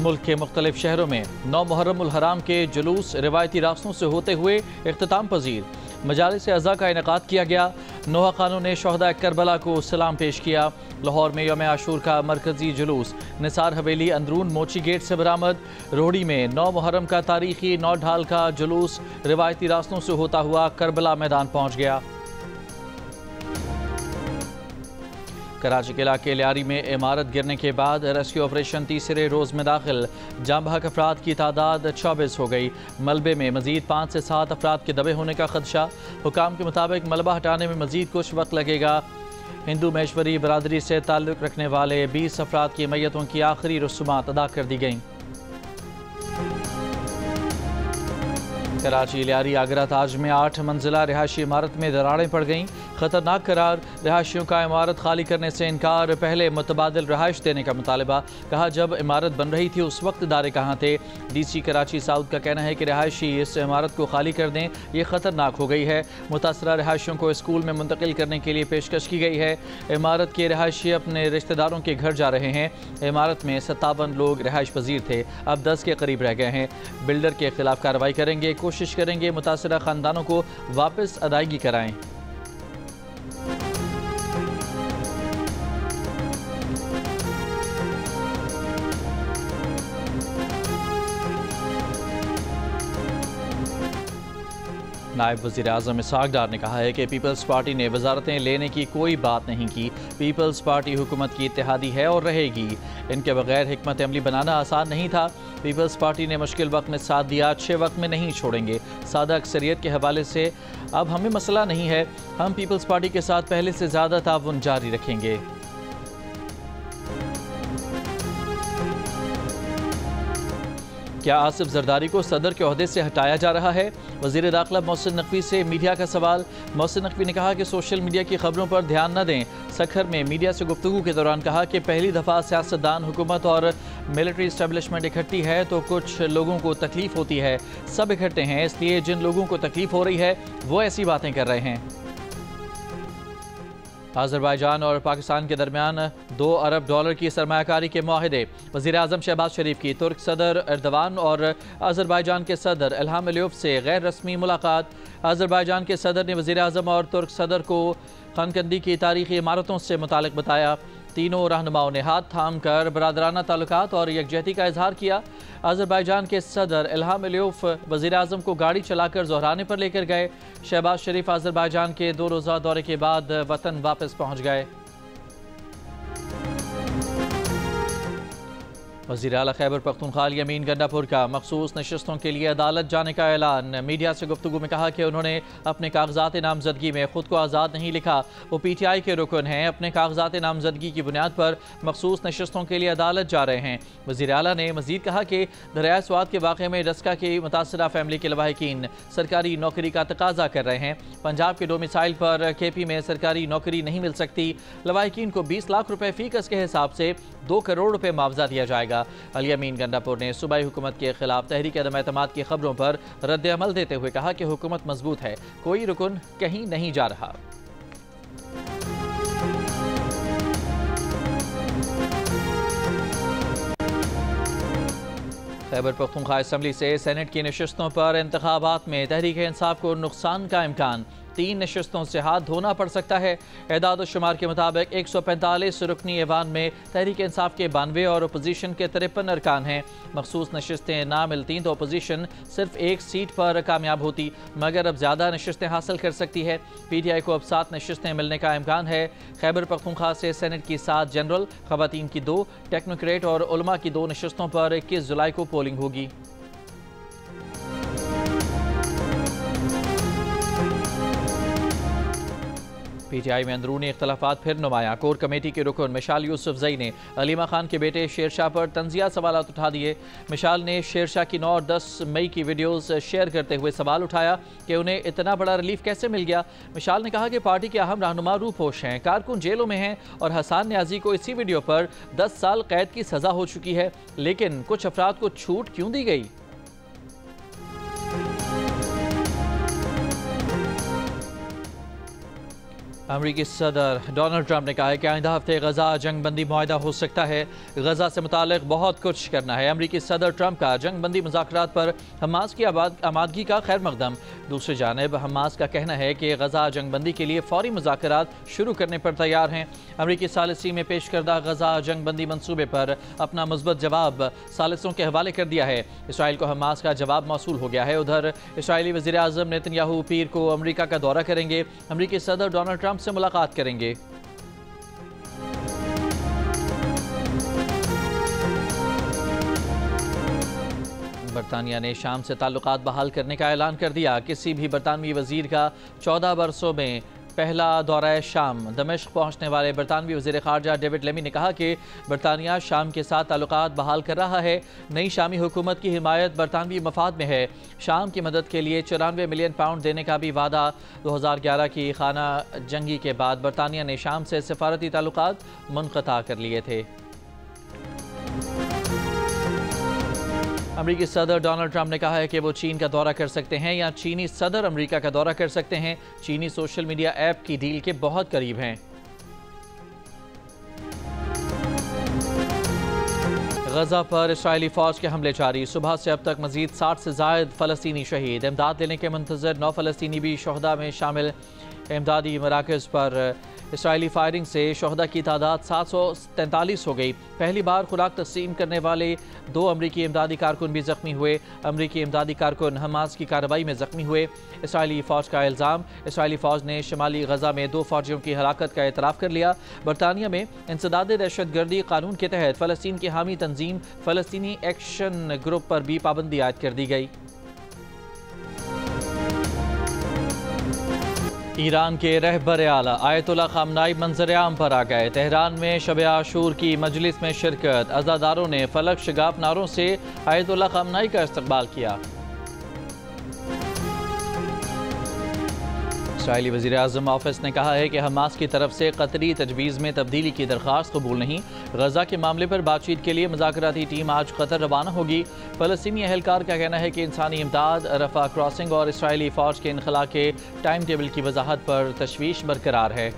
मुल्क के मुख्तलिफ शहरों में 9 मुहर्रम उल हराम के जुलूस रिवायती रास्तों से होते हुए इख्तिताम पजीर। मजालिस अज़ा का इनेकाद किया गया। नोहा खानों ने शोहदा करबला को सलाम पेश किया। लाहौर में यौम आशूर का मरकजी जुलूस निसार हवेली अंदरून मोची गेट से बरामद। रोहड़ी में 9 मुहर्रम का तारीखी 9 ढाल का जुलूस रिवायती रास्तों से होता हुआ करबला मैदान पहुँच गया। कराची के इलाके लियारी में इमारत गिरने के बाद रेस्क्यू ऑपरेशन तीसरे रोज़ में दाखिल। जाँ बहक अफराद की तादाद 24 हो गई। मलबे में मजीद 5 से 7 अफराद के दबे होने का खदशा। हुकाम के मुताबिक मलबा हटाने में मजीद कुछ वक्त लगेगा। हिंदू महेश्वरी बरादरी से ताल्लुक़ रखने वाले 20 अफराद की मैयतों की आखिरी रसूमात अदा कर दी गईं। कराची लियारी आगरा ताज में 8 मंजिला रिहायशी इमारत में दरारें पड़ गईं। खतरनाक करार। रिहायशियों का इमारत खाली करने से इनकार। पहले मुतबादिल रिहाइश देने का मुतालबा। कहा जब इमारत बन रही थी उस वक्त इदारे कहाँ थे। DC कराची साउथ का कहना है कि रिहायशी इस इमारत को खाली कर दें, ये खतरनाक हो गई है। मुतासरा रिहायशियों को स्कूल में मुंतकिल करने के लिए पेशकश की गई है। इमारत के रिहायशी अपने रिश्तेदारों के घर जा रहे हैं। इमारत में 57 लोग रिहाइश पजीर थे, अब 10 के करीब रह गए हैं। बिल्डर के खिलाफ कार्रवाई करेंगे। कोशिश करेंगे मुतासरा खानदानों को वापस अदायगी कराएं। नायब वज़ीर आज़म इसहाक़ डार ने कहा है कि पीपल्स पार्टी ने वजारतें लेने की कोई बात नहीं की। पीपल्स पार्टी हुकूमत की इत्तेहादी है और रहेगी। इनके बगैर हिकमत अमली बनाना आसान नहीं था। पीपल्स पार्टी ने मुश्किल वक्त में साथ दिया, अच्छे वक्त में नहीं छोड़ेंगे। सादा अक्सरियत के हवाले से अब हमें मसला नहीं है। हम पीपल्स पार्टी के साथ पहले से ज़्यादा ताउन जारी रखेंगे। क्या आसिफ जरदारी को सदर के ओहदे से हटाया जा रहा है? वज़ीर दाखिला मोहसिन नकवी से मीडिया का सवाल। मोहसिन नकवी ने कहा कि सोशल मीडिया की खबरों पर ध्यान न दें। सखर में मीडिया से गुफ्तगू के दौरान कहा कि पहली दफ़ा सियासतदान, हुकूमत और मिलिट्री इस्टेब्लिशमेंट इकट्ठी है तो कुछ लोगों को तकलीफ होती है। सब इकट्ठे हैं, इसलिए जिन लोगों को तकलीफ हो रही है वो ऐसी बातें कर रहे हैं। अज़रबैजान और पाकिस्तान के दरमियान $2 अरब की सरमायाकारी के मुआहदे। वज़ीर आज़म शहबाज शरीफ की तुर्क सदर एर्दवान और अज़रबैजान के सदर इल्हाम अलियेव से गैर रस्मी मुलाकात। अज़रबैजान के सदर ने वज़ीर आज़म और तुर्क सदर को खानकंदी की तारीखी इमारतों से मुतालिक बताया। तीनों रहनुमाओं ने हाथ थाम कर बरादराना ताल्लुकात और यकजहती का इजहार किया। अज़रबैजान के सदर इल्हाम अलियेव वज़ीर आज़म को गाड़ी चलाकर ज़ोहराने पर लेकर गए। शहबाज शरीफ अज़रबैजान के 2 रोज़ा दौरे के बाद वतन वापस पहुँच गए। वज़ीर आला खैबर पख्तूनख्वा यमीन गंडापुर का मखसूस नशस्तों के लिए अदालत जाने का ऐलान। मीडिया से गुफ्तगू में कहा कि उन्होंने अपने कागजात नामजदगी में खुद को आज़ाद नहीं लिखा। वो PTI के रुकन हैं। अपने कागजात नामजदगी की बुनियाद पर मखसूस नशस्तों के लिए अदालत जा रहे हैं। वज़ीर आला ने मज़ीद कहा कि दरियाए स्वात के वाक़े में डस्का की मुतासरा फैमिली के लवाहिकीन सरकारी नौकरी का तकाजा कर रहे हैं। पंजाब के डोमिसाइल पर KP में सरकारी नौकरी नहीं मिल सकती। लवाहिकीन को 20 लाख रुपए फ़ीकस के हिसाब से 2 करोड़ रुपए मुआवजा दिया जाएगा। अल-यमीन गंडापुर ने सूबाई हुकूमत के खिलाफ तहरीक अदम एतमाद की खबरों पर रद्द अमल देते हुए कहा कि हुकूमत मजबूत है, कोई रुकन कहीं नहीं जा रहा। खैबर पख्तूनख्वा असम्बली से सेनेट की नशस्तों पर इंतखाबात में तहरीक इंसाफ को नुकसान का इम्कान। 3 नशस्तों से हाथ धोना पड़ सकता है। एदाद शुमार के मुताबिक 145 रुकनी ऐवान में तहरीक इंसाफ के 92 और अपोजिशन के 53 अरकान हैं। मखसूस नशस्तें ना मिलती तो अपोजिशन सिर्फ 1 सीट पर कामयाब होती, मगर अब ज़्यादा नशस्तें हासिल कर सकती है। PTI को अब 7 नशस्तें मिलने का इम्कान है। खैबर पख्तूनख्वा से सेनेट की 7 जनरल, ख़वातीन की 2, टेक्नोक्रेट और उलमा की 2 नशस्तों पर 21 जुलाई को पोलिंग होगी। PTI में अंदरूनी इख्तलाफात फिर नुमाया। कोर कमेटी के रुकन मिशाल यूसुफजई ने अलीमा खान के बेटे शेरशाह पर तंजिया सवाल उठा दिए। मिशाल ने शेरशाह की 9 और 10 मई की वीडियोस शेयर करते हुए सवाल उठाया कि उन्हें इतना बड़ा रिलीफ कैसे मिल गया। मिशाल ने कहा कि पार्टी के अहम रहनुमा रूपोश हैं, कारकुन जेलों में हैं और हसन न्याजी को इसी वीडियो पर 10 साल कैद की सज़ा हो चुकी है, लेकिन कुछ अफराद को छूट क्यों दी गई। अमरीकी सदर डोनाल्ड ट्रंप ने कहा है कि आइंदा हफ्ते गजा जंग बंदी मुआहदा हो सकता है। गजा से मुतालिक बहुत कुछ करना है। अमरीकी सदर ट्रंप का जंग बंदी मुज़ाकरात पर हमास की आमादगी का खैर मकदम। दूसरी जानिब हमास का कहना है कि गजा जंग बंदी के लिए फौरी मुज़ाकरात शुरू करने पर तैयार हैं। अमरीकी सालिसी में पेश करदा गजा जंग बंदी मनसूबे पर अपना मुस्बत जवाब सालिसों के हवाले कर दिया है। इसराइल को हमास का जवाब मौसूल हो गया है। उधर इसराइली वज़ीर आज़म नेतन्याहू पीर को अमरीका का दौरा करेंगे। अमरीकी सदर डोनाल्ड ट्रंप से मुलाकात करेंगे। बरतानिया ने शाम से ताल्लुकात बहाल करने का ऐलान कर दिया। किसी भी बरतानवी वजीर का 14 बरसों में पहला दौरा शाम। दमिश्क पहुंचने वाले बरतानवी वज़ीर ख़ारजा डेविड लेमी ने कहा कि बरतानिया शाम के साथ ताल्लुकात बहाल कर रहा है। नई शामी हुकूमत की हिमायत बरतानवी मफाद में है। शाम की मदद के लिए 94 मिलियन पाउंड देने का भी वादा। 2011 की खाना जंगी के बाद बरतानिया ने शाम से सफारती ताल्लुकात मुनक़ता कर लिए थे। अमरीकी सदर डोनाल्ड ट्रंप ने कहा है कि वो चीन का दौरा कर सकते हैं या चीनी सदर अमरीका का दौरा कर सकते हैं। चीनी सोशल मीडिया ऐप की डील के बहुत करीब हैं। गजा पर इस्राएली फौज के हमले जारी। सुबह से अब तक मजीद 60 से ज़ायद फ़लस्तीनी शहीद। इमदाद लेने के मुंतज़र 9 फ़लस्तीनी भी शोहदा में शामिल। इमदादी मराकज़ पर इसराइली फायरिंग से शोहदा की तादाद 743 हो गई। पहली बार खुराक तकसीम करने वाले 2 अमरीकी इमदादी कारकुन भी ज़ख्मी हुए। अमरीकी इमदादी कारकुन हमास की कार्रवाई में ज़ख्मी हुए। इसराइली फ़ौज का इल्ज़ाम। इसराइली फ़ौज ने शमाली गजा में 2 फ़ौजियों की हलाकत का एतराफ़ कर लिया। बरतानिया में इंसदाद दहशतगर्दी कानून के तहत फ़लस्तीन की हामी तंजीम फ़लस्तीनी एक्शन ग्रुप पर भी पाबंदी आयद कर दी गई। ईरान के रहबर आला आयतुल्लाह ख़ामनाई मंजर आम पर आ गए। तेहरान में शब आशूर की मजलिस में शिरकत। अज़ादारों ने फलक शगाफ नारों से आयतुल्लाह ख़ामनाई का इस्तकबाल किया। इसराइली वज़ीर आज़म ऑफिस ने कहा है कि हमास की तरफ से कतरी तजवीज़ में तब्दीली की दरख्वास्त कबूल नहीं। गजा के मामले पर बातचीत के लिए मुज़ाकराती टीम आज कतर रवाना होगी। फ़लस्तीनी अहलकार का कहना है कि इंसानी इमदाद, रफ़ा क्रॉसिंग और इसराइली फ़ौज के इनखला के टाइम टेबल की वजाहत पर तशवीश बरकरार है।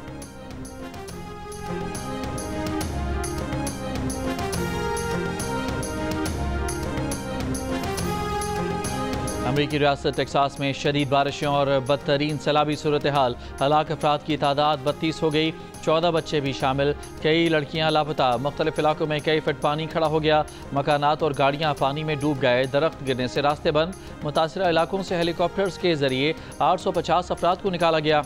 अमरीकी रियासत टेक्सास में शदीद बारिशें और बदतरीन सैलाबी सूरत हाल। हलाक अफराद की तादाद 32 हो गई। 14 बच्चे भी शामिल। कई लड़कियां लापता। मुख्तलिफ इलाकों में कई फुट पानी खड़ा हो गया। मकानात और गाड़ियां पानी में डूब गए। दरख्त गिरने से रास्ते बंद। मुतासरा इलाकों से हेलीकॉप्टर्स के जरिए 850 अफराद को निकाला गया।